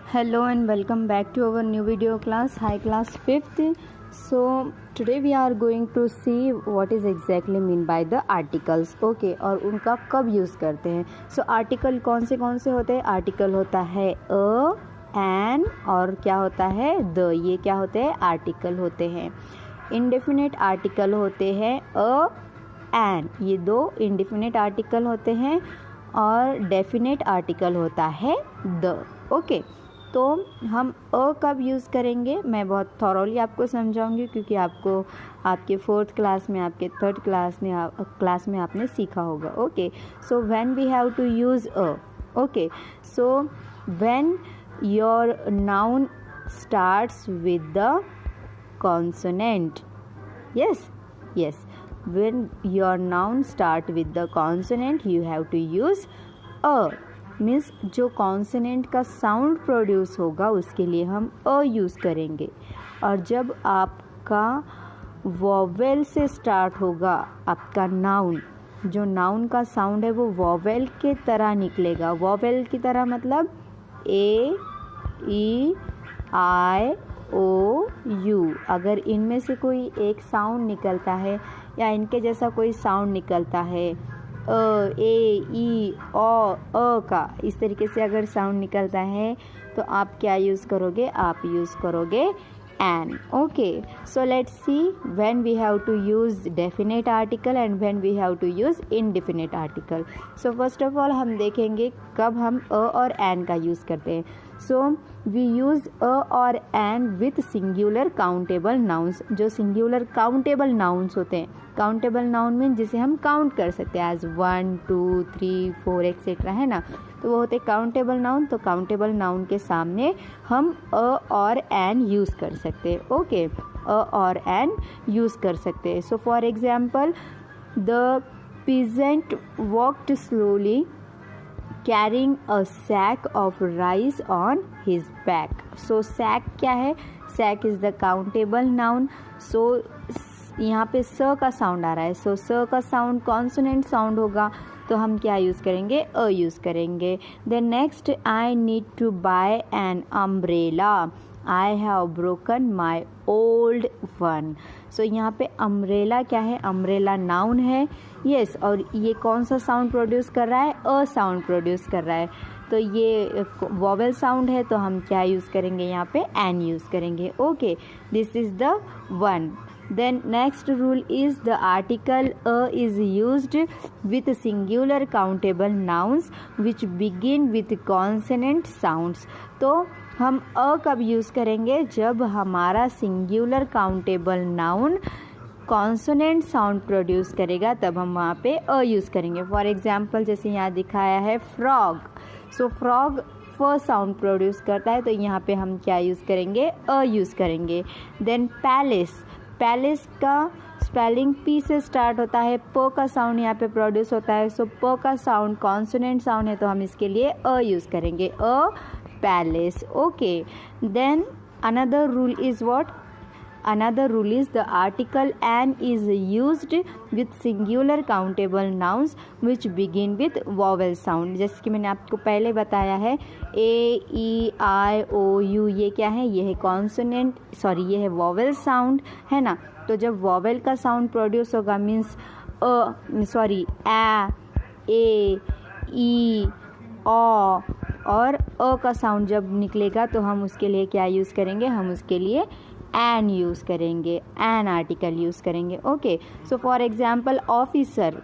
Hello and welcome back to our new video class, High Class 5th. So today we are going to see what is exactly mean by the articles. Okay, और उनका कब use करते हैं. So article कौन से होते हैं. Article होता है a, an और क्या होता है the. ये क्या होते हैं आर्टिकल होते हैं. इंडेफिनेट आर्टिकल होते हैं a, an. ये दो इंडेफिनेट आर्टिकल होते हैं और डेफिनेट आर्टिकल होता है द. ओके, तो हम अ कब यूज़ करेंगे मैं बहुत थॉरोली आपको समझाऊंगी, क्योंकि आपको आपके 4th क्लास में, आपके 3rd क्लास में आपने सीखा होगा. Okay, so when we have to use a. Okay, so when your noun starts with the consonant. yes, when your noun start with the consonant you have to use a. Means जो consonant का sound produce होगा उसके लिए हम a use करेंगे. और जब आपका वॉवेल से स्टार्ट होगा आपका नाउन, जो नाउन का साउंड है वो वॉवेल के तरह निकलेगा. वॉवेल की तरह मतलब ए, ई, आई, ओ, यू. अगर इनमें से कोई एक साउंड निकलता है या इनके जैसा कोई साउंड निकलता है, ए, ई, अ का, इस तरीके से अगर साउंड निकलता है तो आप क्या यूज़ करोगे, आप यूज़ करोगे an. Okay, so let's see when we have to use definite article and when we have to use indefinite article. So first of all हम देखेंगे कब हम अ और एन का यूज़ करते हैं. सो वी यूज़ अ और an with singular countable nouns. जो सिंगुलर काउंटेबल नाउन्स होते हैं, काउंटेबल नाउन मीन जिसे हम काउंट कर सकते हैं एज 1, 2, 3, 4 एक्सेट्रा, है ना. तो वो होते काउंटेबल नाउन. तो काउंटेबल नाउन के सामने हम अ और एन यूज़ कर सकते हैं. ओके, अ और एन यूज़ कर सकते हैं. So for example, the peasant walked slowly carrying a sack of rice on his back. So sack क्या है, sack is the countable noun. So यहाँ पे स का साउंड आ रहा है. सो स का साउंड कॉन्सोनेंट साउंड होगा, तो हम क्या यूज़ करेंगे, अ यूज़ करेंगे. Then next, I need to buy an umbrella, I have broken my old one. So यहाँ पे अम्ब्रेला क्या है, अम्ब्रेला नाउन है. यस, और ये कौन सा साउंड प्रोड्यूस कर रहा है, अ साउंड प्रोड्यूस कर रहा है. तो ये वॉवेल साउंड है, तो हम क्या यूज़ करेंगे, यहाँ पे एन यूज़ करेंगे. Okay, this is the one. Then next rule is the article a is used with singular countable nouns which begin with consonant sounds. तो हम अ कब यूज़ करेंगे, जब हमारा singular countable noun consonant sound produce करेगा, तब हम वहाँ पे अ यूज़ करेंगे. फॉर एग्जाम्पल जैसे यहाँ दिखाया है फ्रॉग. सो फ्रॉग फर्स्ट साउंड प्रोड्यूस करता है, तो यहाँ पे हम क्या यूज़ करेंगे, अ यूज़ करेंगे. देन पैलेस, पैलेस का स्पेलिंग पी से स्टार्ट होता है, प का साउंड यहाँ पे प्रोड्यूस होता है. सो प का साउंड कॉन्सोनेंट साउंड है, तो हम इसके लिए अ यूज़ करेंगे, a palace. Okay, then another rule is what, another rule is the article an is used with singular countable nouns which begin with vowel sound. जैसे कि मैंने आपको पहले बताया है, ए, ई, आई, ओ, यू, ये क्या है, ये है कॉन्सोनेंट, सॉरी ये है वॉवेल साउंड, है ना. तो जब वॉवेल का साउंड प्रोड्यूस होगा मीन्स सॉरी ए, ई, ओ और अ का साउंड जब निकलेगा, तो हम उसके लिए क्या यूज़ करेंगे, हम उसके लिए एन यूज़ करेंगे, एन आर्टिकल यूज़ करेंगे. Okay, so for example officer.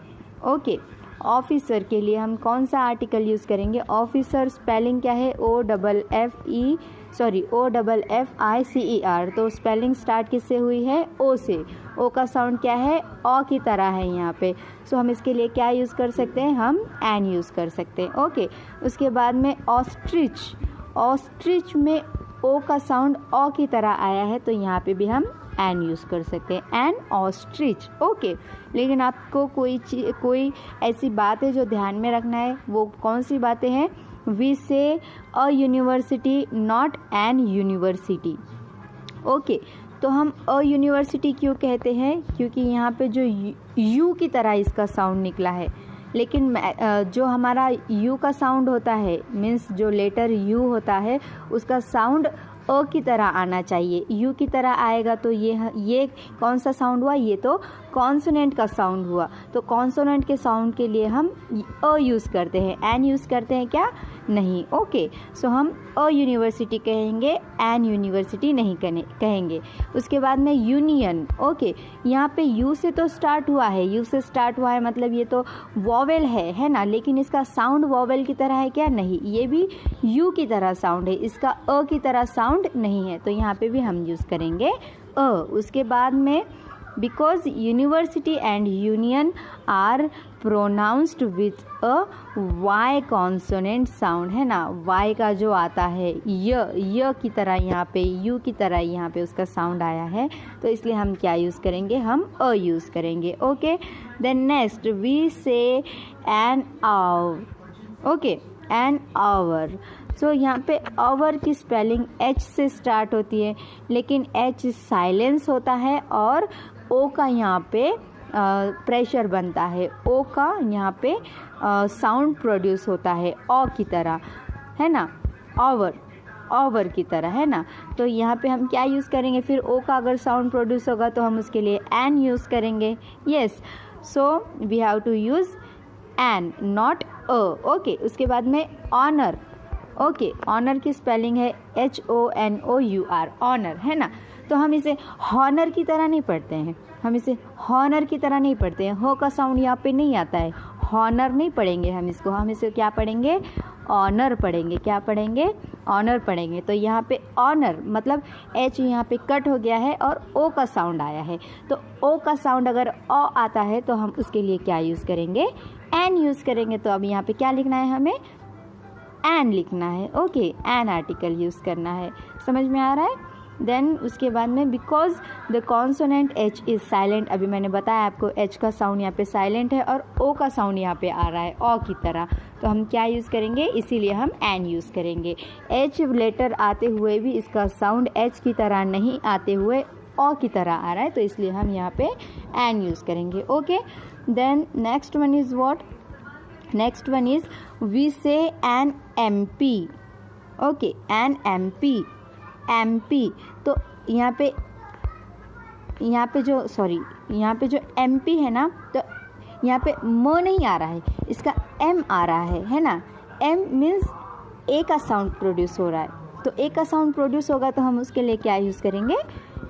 Okay, officer के लिए हम कौन सा आर्टिकल यूज़ करेंगे, ऑफिसर स्पेलिंग क्या है, O double F I C E R. तो स्पेलिंग स्टार्ट किससे हुई है, ओ से. ओ का साउंड क्या है, ओ की तरह है यहाँ पे. सो हम इसके लिए क्या यूज़ कर सकते हैं, हम एन यूज़ कर सकते हैं. ओके, उसके बाद में ऑस्ट्रिच. ऑस्ट्रिच में ओ का साउंड ओ की तरह आया है, तो यहाँ पे भी हम एन यूज़ कर सकते हैं, एन ऑस्ट्रिच. ओके, लेकिन आपको कोई ऐसी बात है जो ध्यान में रखना है. वो कौन सी बातें हैं, वी से a university not an university. Okay, तो हम अ यूनिवर्सिटी क्यों कहते हैं, क्योंकि यहाँ पे जो यू की तरह इसका साउंड निकला है, लेकिन जो हमारा यू का साउंड होता है, मीन्स जो लेटर यू होता है उसका साउंड अ की तरह आना चाहिए। यू की तरह आएगा तो ये कौन सा साउंड हुआ, ये तो कॉन्सोनेंट का साउंड हुआ। तो कॉन्सोनेंट के साउंड के लिए हम अ यूज़ करते हैं, एन यूज़ करते हैं क्या, नहीं। ओके, सो हम अ यूनिवर्सिटी कहेंगे, एन यूनिवर्सिटी नहीं कहेंगे। उसके बाद में यूनियन। ओके, यहाँ पे यू से तो स्टार्ट हुआ है, यू से स्टार्ट हुआ है मतलब ये तो वॉवेल है ना, लेकिन इसका साउंड वॉवेल की तरह है क्या, नहीं। ये भी यू की तरह साउंड है, इसका अ की तरह साउंड नहीं है, तो यहाँ पे भी हम यूज़ करेंगे अ। उसके बाद में because university and union are pronounced with a Y consonant sound, है ना। वाई का जो आता है य की तरह, यहाँ पे यू की तरह यहाँ पे उसका साउंड आया है, तो इसलिए हम क्या यूज़ करेंगे, हम अ यूज़ करेंगे। Okay, then next we say an hour. Okay, an hour. So यहाँ पे आवर की स्पेलिंग एच से स्टार्ट होती है, लेकिन एच साइलेंस होता है और ओ का यहाँ पे प्रेशर बनता है, ओ का यहाँ पे साउंड प्रोड्यूस होता है ओ की तरह, है ना, ओवर की तरह, है ना। तो यहाँ पे हम क्या यूज़ करेंगे, फिर ओ का अगर साउंड प्रोड्यूस होगा तो हम उसके लिए एन यूज़ करेंगे। Yes, so we have to use an, not a. Okay, उसके बाद में ऑनर। ओके, ऑनर की स्पेलिंग है HONOUR, ऑनर, है ना। तो हम इसे हॉनर की तरह नहीं पढ़ते हैं, हम इसे हॉनर की तरह नहीं पढ़ते हैं, हो का साउंड यहाँ पे नहीं आता है, हॉनर नहीं पढ़ेंगे हम इसको, हम इसे क्या पढ़ेंगे, ऑनर पढ़ेंगे। क्या पढ़ेंगे, ऑनर पढ़ेंगे। तो यहाँ पे ऑनर मतलब एच यहाँ पे कट हो गया है और ओ का साउंड आया है, तो ओ का साउंड अगर ओ आता है तो हम उसके लिए क्या यूज़ करेंगे, एन यूज़ करेंगे। तो अब यहाँ पे क्या लिखना है, हमें एन लिखना है। ओके, एन आर्टिकल यूज़ करना है, समझ में आ रहा है। देन उसके बाद में because the consonant H is silent, अभी मैंने बताया आपको एच का साउंड यहाँ पे साइलेंट है और ओ का साउंड यहाँ पे आ रहा है ओ की तरह, तो हम क्या यूज़ करेंगे, इसीलिए हम एन यूज़ करेंगे। एच लेटर आते हुए भी इसका साउंड एच की तरह नहीं आते हुए ओ की तरह आ रहा है, तो इसलिए हम यहाँ पे एन यूज़ करेंगे। Okay, then next one is what, next one is we say an MP। Okay, an MP। तो यहाँ पे जो MP है ना, तो यहाँ पे म नहीं आ रहा है, इसका M आ रहा है ना। M मीन्स ए का साउंड प्रोड्यूस हो रहा है, तो ए का साउंड प्रोड्यूस होगा तो हम उसके लिए क्या यूज़ करेंगे,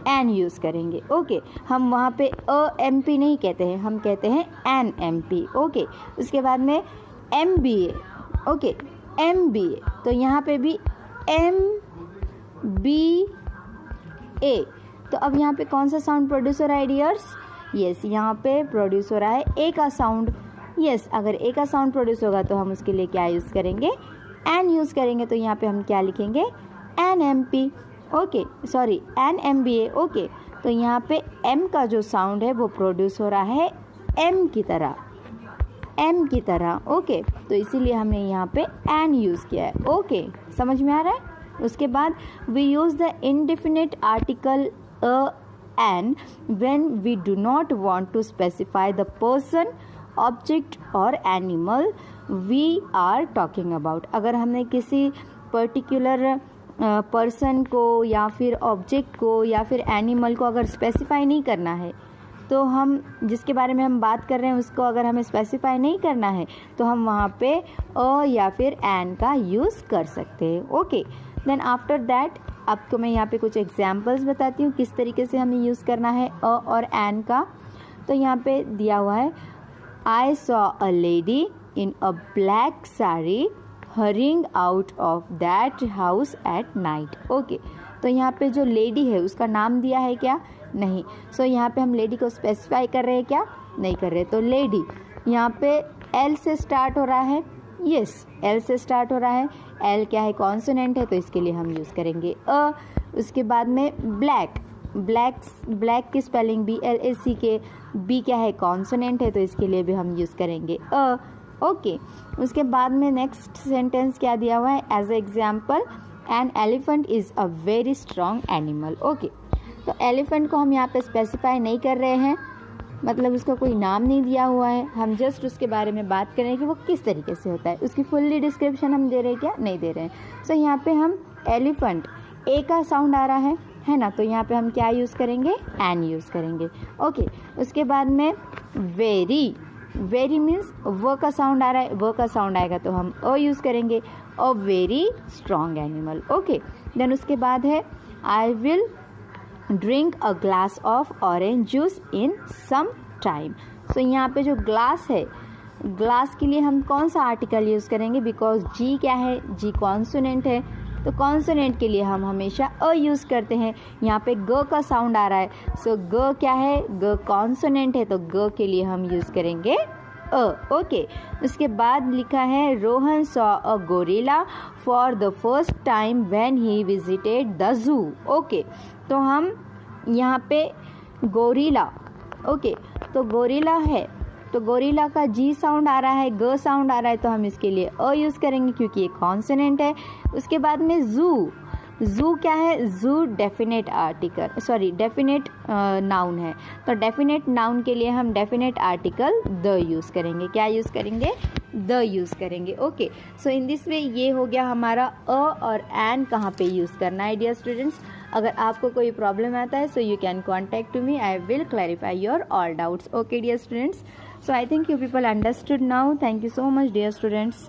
एन यूज़ करेंगे। ओके, हम वहाँ पे MP नहीं कहते हैं, हम कहते हैं एन MP। ओके, उसके बाद में MBA। ओके, MBA, तो यहाँ पे भी MBA। तो अब यहाँ पे कौन सा साउंड प्रोड्यूस हो रहा है डियर्स, यस, यहाँ पे प्रोड्यूस हो रहा है ए का साउंड। यस, अगर ए का साउंड प्रोड्यूस होगा तो हम उसके लिए क्या यूज़ करेंगे, एन यूज़ करेंगे। तो यहाँ पे हम क्या लिखेंगे, NMP। Okay, sorry, NMBA। Okay, तो यहाँ पे M का जो साउंड है वो प्रोड्यूस हो रहा है M की तरह। ओके, तो इसीलिए हमने यहाँ पे एन यूज़ किया है। ओके, समझ में आ रहा है। उसके बाद we use the indefinite article an when we do not want to specify the person, object और animal we are talking about. अगर हमने किसी पर्टिकुलर पर्सन को या फिर ऑब्जेक्ट को या फिर एनिमल को अगर स्पेसिफाई नहीं करना है, तो हम जिसके बारे में हम बात कर रहे हैं उसको अगर हमें स्पेसिफाई नहीं करना है तो हम वहाँ पे अ या फिर एन का यूज़ कर सकते हैं। ओके, देन आफ्टर दैट आपको मैं यहाँ पे कुछ एग्जांपल्स बताती हूँ किस तरीके से हमें यूज़ करना है अ और एन का। तो यहाँ पे दिया हुआ है, I saw a lady in a black sari hurrying out of that house at night. Okay, तो यहाँ पे जो लेडी है उसका नाम दिया है क्या, नहीं। सो यहाँ पे हम लेडी को स्पेसिफाई कर रहे हैं क्या, नहीं कर रहे। तो लेडी यहाँ पे एल से स्टार्ट हो रहा है, यस, एल से स्टार्ट हो रहा है। एल क्या है, कॉन्सोनेंट है, तो इसके लिए हम यूज़ करेंगे अ। उसके बाद में ब्लैक की स्पेलिंग BLACK, बी क्या है, कॉन्सोनेंट है, तो इसके लिए भी हम यूज़ करेंगे अ। ओके, उसके बाद में नेक्स्ट सेंटेंस क्या दिया हुआ है, as a example an elephant is a very strong animal. Okay, तो एलिफेंट को हम यहाँ पे स्पेसिफाई नहीं कर रहे हैं, मतलब उसका कोई नाम नहीं दिया हुआ है, हम जस्ट उसके बारे में बात कर रहे हैं कि वो किस तरीके से होता है। उसकी फुल्ली डिस्क्रिप्शन हम दे रहे हैं क्या? नहीं दे रहे हैं। सो यहाँ पे हम एलिफेंट, ए का साउंड आ रहा है ना, तो यहाँ पे हम क्या यूज़ करेंगे? एन यूज़ करेंगे। ओके, उसके बाद में वेरी, वेरी मीन्स व का साउंड आ रहा है, व का साउंड आएगा तो हम अ यूज़ करेंगे, a very strong animal. Okay, then उसके बाद है I will drink a glass of orange juice in some time. So यहाँ पे जो ग्लास है, ग्लास के लिए हम कौन सा आर्टिकल यूज़ करेंगे? बिकॉज जी क्या है? जी कॉन्सोनेंट है, तो कॉन्सोनेंट के लिए हम हमेशा अ यूज़ करते हैं। यहाँ पे ग का साउंड आ रहा है, सो ग क्या है? ग कॉन्सोनेंट है, तो ग के लिए हम यूज़ करेंगे अ। ओके, उसके बाद लिखा है Rohan saw a gorilla for the first time when he visited the zoo. Okay, तो हम यहाँ पे गोरिल्ला, ओके, तो गोरिल्ला है, तो गोरिल्ला का जी साउंड आ रहा है, ग साउंड आ रहा है, तो हम इसके लिए अ यूज़ करेंगे क्योंकि ये कॉन्सोनेंट है। उसके बाद में जू, जू क्या है? जू definite article, sorry definite noun है, तो डेफिनेट नाउन के लिए हम डेफिनेट आर्टिकल द यूज़ करेंगे। क्या यूज़ करेंगे? द यूज़ करेंगे। Okay, so in this way ये हो गया हमारा अ और एन कहाँ पे यूज़ करना है डियर स्टूडेंट्स। अगर आपको कोई प्रॉब्लम आता है so you can contact to me, I will clarify your all doubts. Okay dear students, so I think you people understood now. Thank you so much dear students.